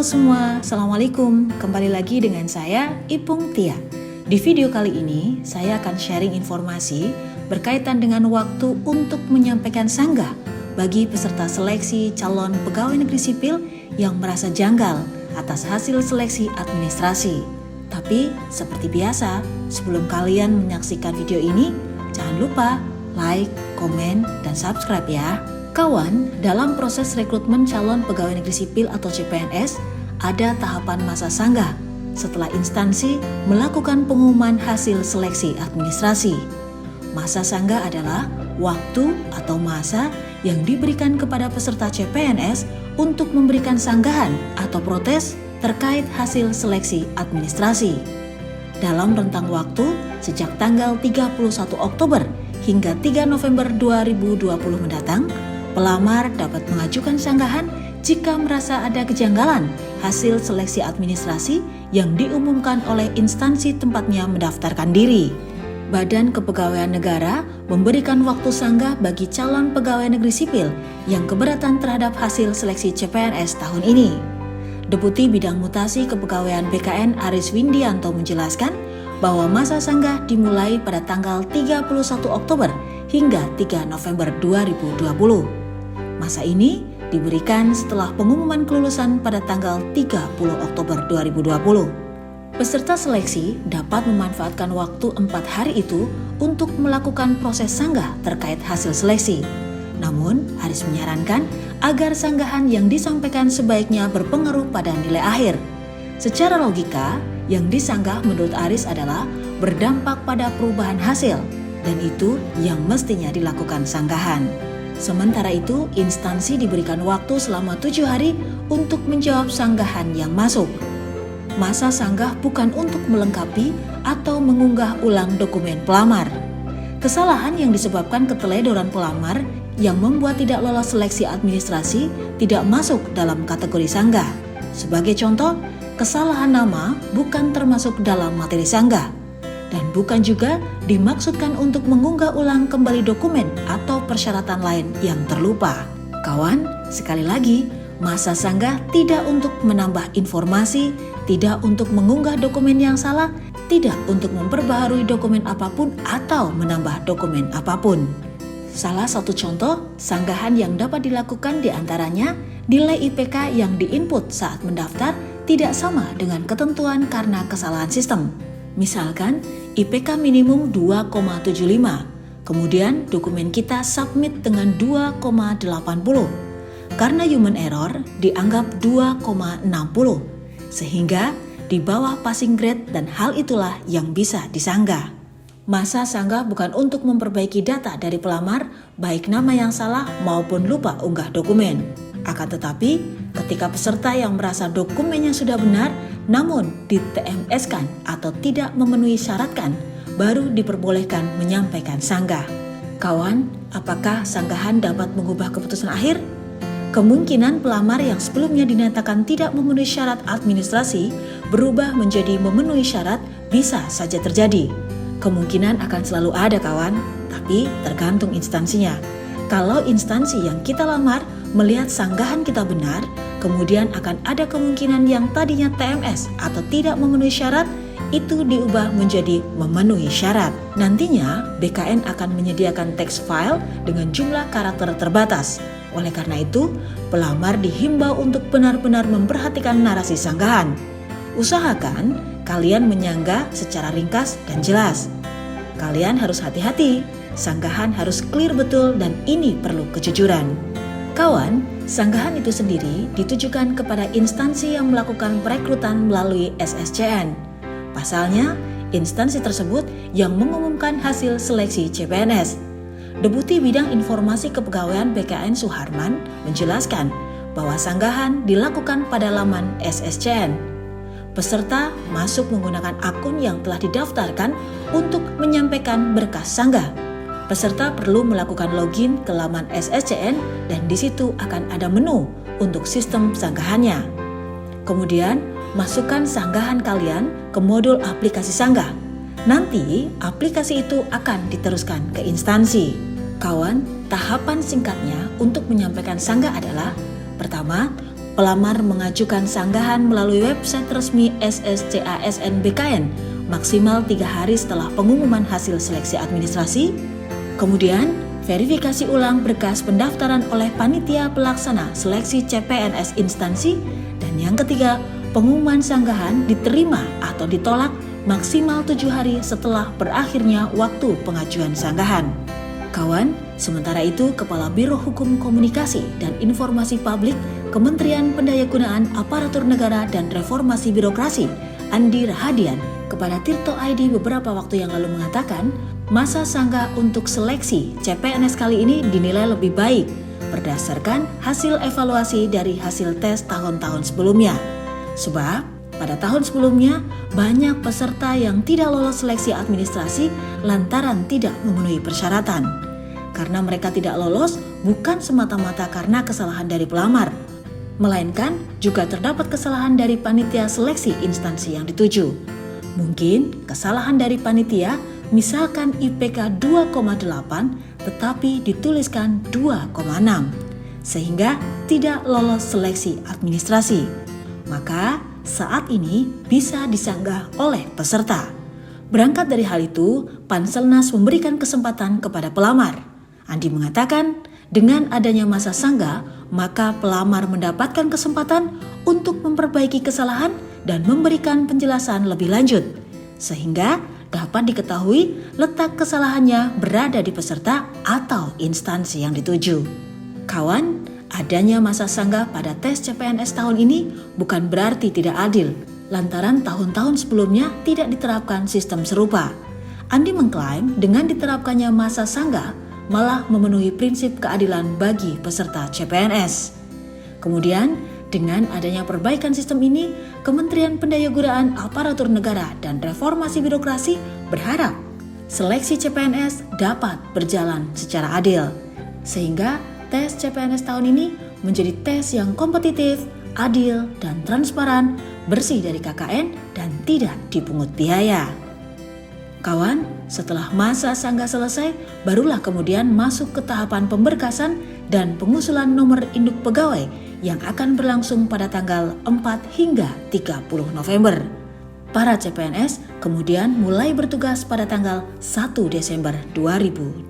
Halo semua, Assalamualaikum. Kembali lagi dengan saya, Ipung Tia. Di video kali ini, saya akan sharing informasi berkaitan dengan waktu untuk menyampaikan sanggah bagi peserta seleksi calon pegawai negeri sipil yang merasa janggal atas hasil seleksi administrasi. Tapi, seperti biasa, sebelum kalian menyaksikan video ini, jangan lupa like, komen, dan subscribe ya. Kawan, dalam proses rekrutmen calon pegawai negeri sipil atau CPNS, ada tahapan masa sanggah setelah instansi melakukan pengumuman hasil seleksi administrasi. Masa sanggah adalah waktu atau masa yang diberikan kepada peserta CPNS untuk memberikan sanggahan atau protes terkait hasil seleksi administrasi. Dalam rentang waktu sejak tanggal 31 Oktober hingga 3 November 2020 mendatang, pelamar dapat mengajukan sanggahan jika merasa ada kejanggalan hasil seleksi administrasi yang diumumkan oleh instansi tempatnya mendaftarkan diri. Badan Kepegawaian Negara memberikan waktu sanggah bagi calon pegawai negeri sipil yang keberatan terhadap hasil seleksi CPNS tahun ini. Deputi Bidang Mutasi Kepegawaian BKN Aris Windianto menjelaskan bahwa masa sanggah dimulai pada tanggal 31 Oktober hingga 3 November 2020. Masa ini diberikan setelah pengumuman kelulusan pada tanggal 30 Oktober 2020. Peserta seleksi dapat memanfaatkan waktu 4 hari itu untuk melakukan proses sanggah terkait hasil seleksi. Namun, Aris menyarankan agar sanggahan yang disampaikan sebaiknya berpengaruh pada nilai akhir. Secara logika, yang disanggah menurut Aris adalah berdampak pada perubahan hasil, dan itu yang mestinya dilakukan sanggahan. Sementara itu, instansi diberikan waktu selama 7 hari untuk menjawab sanggahan yang masuk. Masa sanggah bukan untuk melengkapi atau mengunggah ulang dokumen pelamar. Kesalahan yang disebabkan keteledoran pelamar yang membuat tidak lolos seleksi administrasi tidak masuk dalam kategori sanggah. Sebagai contoh, kesalahan nama bukan termasuk dalam materi sanggah, dan bukan juga dimaksudkan untuk mengunggah ulang kembali dokumen atau persyaratan lain yang terlupa. Kawan, sekali lagi, masa sanggah tidak untuk menambah informasi, tidak untuk mengunggah dokumen yang salah, tidak untuk memperbaharui dokumen apapun atau menambah dokumen apapun. Salah satu contoh sanggahan yang dapat dilakukan diantaranya nilai IPK yang diinput saat mendaftar tidak sama dengan ketentuan karena kesalahan sistem. Misalkan IPK minimum 2,75, kemudian dokumen kita submit dengan 2,80. Karena human error dianggap 2,60, sehingga di bawah passing grade dan hal itulah yang bisa disanggah. Masa sanggah bukan untuk memperbaiki data dari pelamar, baik nama yang salah maupun lupa unggah dokumen. Akan tetapi, ketika peserta yang merasa dokumennya sudah benar, namun di-TMS-kan atau tidak memenuhi syaratkan, baru diperbolehkan menyampaikan sanggah. Kawan, apakah sanggahan dapat mengubah keputusan akhir? Kemungkinan pelamar yang sebelumnya dinyatakan tidak memenuhi syarat administrasi berubah menjadi memenuhi syarat bisa saja terjadi. Kemungkinan akan selalu ada kawan, tapi tergantung instansinya. Kalau instansi yang kita lamar melihat sanggahan kita benar, kemudian akan ada kemungkinan yang tadinya TMS atau tidak memenuhi syarat, itu diubah menjadi memenuhi syarat. Nantinya, BKN akan menyediakan text file dengan jumlah karakter terbatas. Oleh karena itu, pelamar dihimbau untuk benar-benar memperhatikan narasi sanggahan. Usahakan kalian menyanggah secara ringkas dan jelas. Kalian harus hati-hati, sanggahan harus clear betul dan ini perlu kejujuran. Kawan, sanggahan itu sendiri ditujukan kepada instansi yang melakukan perekrutan melalui SSCN. Pasalnya, instansi tersebut yang mengumumkan hasil seleksi CPNS. Deputi Bidang Informasi Kepegawaian BKN Suharman menjelaskan bahwa sanggahan dilakukan pada laman SSCN. Peserta masuk menggunakan akun yang telah didaftarkan untuk menyampaikan berkas sanggah. Peserta perlu melakukan login ke laman SSCN dan di situ akan ada menu untuk sistem sanggahannya. Kemudian, masukkan sanggahan kalian ke modul aplikasi sanggah. Nanti, aplikasi itu akan diteruskan ke instansi. Kawan, tahapan singkatnya untuk menyampaikan sanggah adalah: pertama, Pelamar mengajukan sanggahan melalui website resmi SSCASN BKN maksimal 3 hari setelah pengumuman hasil seleksi administrasi. Kemudian, verifikasi ulang berkas pendaftaran oleh panitia pelaksana seleksi CPNS instansi. Dan yang ketiga, pengumuman sanggahan diterima atau ditolak maksimal 7 hari setelah berakhirnya waktu pengajuan sanggahan. Kawan, sementara itu Kepala Biro Hukum Komunikasi dan Informasi Publik Kementerian Pendayagunaan Aparatur Negara dan Reformasi Birokrasi, Andi Rahadian, kepada Tirto ID beberapa waktu yang lalu mengatakan, masa sanggah untuk seleksi CPNS kali ini dinilai lebih baik berdasarkan hasil evaluasi dari hasil tes tahun-tahun sebelumnya. Sebab pada tahun sebelumnya banyak peserta yang tidak lolos seleksi administrasi lantaran tidak memenuhi persyaratan. Karena mereka tidak lolos bukan semata-mata karena kesalahan dari pelamar, melainkan juga terdapat kesalahan dari panitia seleksi instansi yang dituju. Mungkin kesalahan dari panitia, misalkan IPK 2,8 tetapi dituliskan 2,6, sehingga tidak lolos seleksi administrasi. Maka saat ini bisa disanggah oleh peserta. Berangkat dari hal itu, Panselnas memberikan kesempatan kepada pelamar. Andi mengatakan, dengan adanya masa sanggah, maka pelamar mendapatkan kesempatan untuk memperbaiki kesalahan dan memberikan penjelasan lebih lanjut, sehingga dapat diketahui letak kesalahannya berada di peserta atau instansi yang dituju. Kawan, adanya masa sanggah pada tes CPNS tahun ini bukan berarti tidak adil, lantaran tahun-tahun sebelumnya tidak diterapkan sistem serupa. Andi mengklaim dengan diterapkannya masa sanggah malah memenuhi prinsip keadilan bagi peserta CPNS. Kemudian, dengan adanya perbaikan sistem ini, Kementerian Pendayagunaan Aparatur Negara dan Reformasi Birokrasi berharap seleksi CPNS dapat berjalan secara adil, sehingga tes CPNS tahun ini menjadi tes yang kompetitif, adil, dan transparan, bersih dari KKN, dan tidak dipungut biaya. Kawan, setelah masa sanggah selesai, barulah kemudian masuk ke tahapan pemberkasan dan pengusulan nomor induk pegawai yang akan berlangsung pada tanggal 4 hingga 30 November. Para CPNS kemudian mulai bertugas pada tanggal 1 Desember 2020.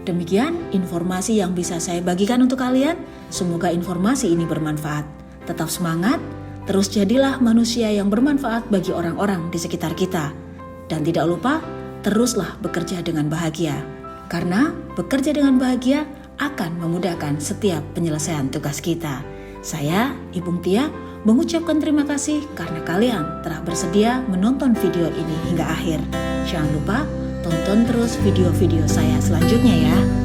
Demikian informasi yang bisa saya bagikan untuk kalian. Semoga informasi ini bermanfaat. Tetap semangat, terus jadilah manusia yang bermanfaat bagi orang-orang di sekitar kita. Dan tidak lupa, teruslah bekerja dengan bahagia. Karena bekerja dengan bahagia akan memudahkan setiap penyelesaian tugas kita. Saya, Ibu Tia, mengucapkan terima kasih karena kalian telah bersedia menonton video ini hingga akhir. Jangan lupa, tonton terus video-video saya selanjutnya ya.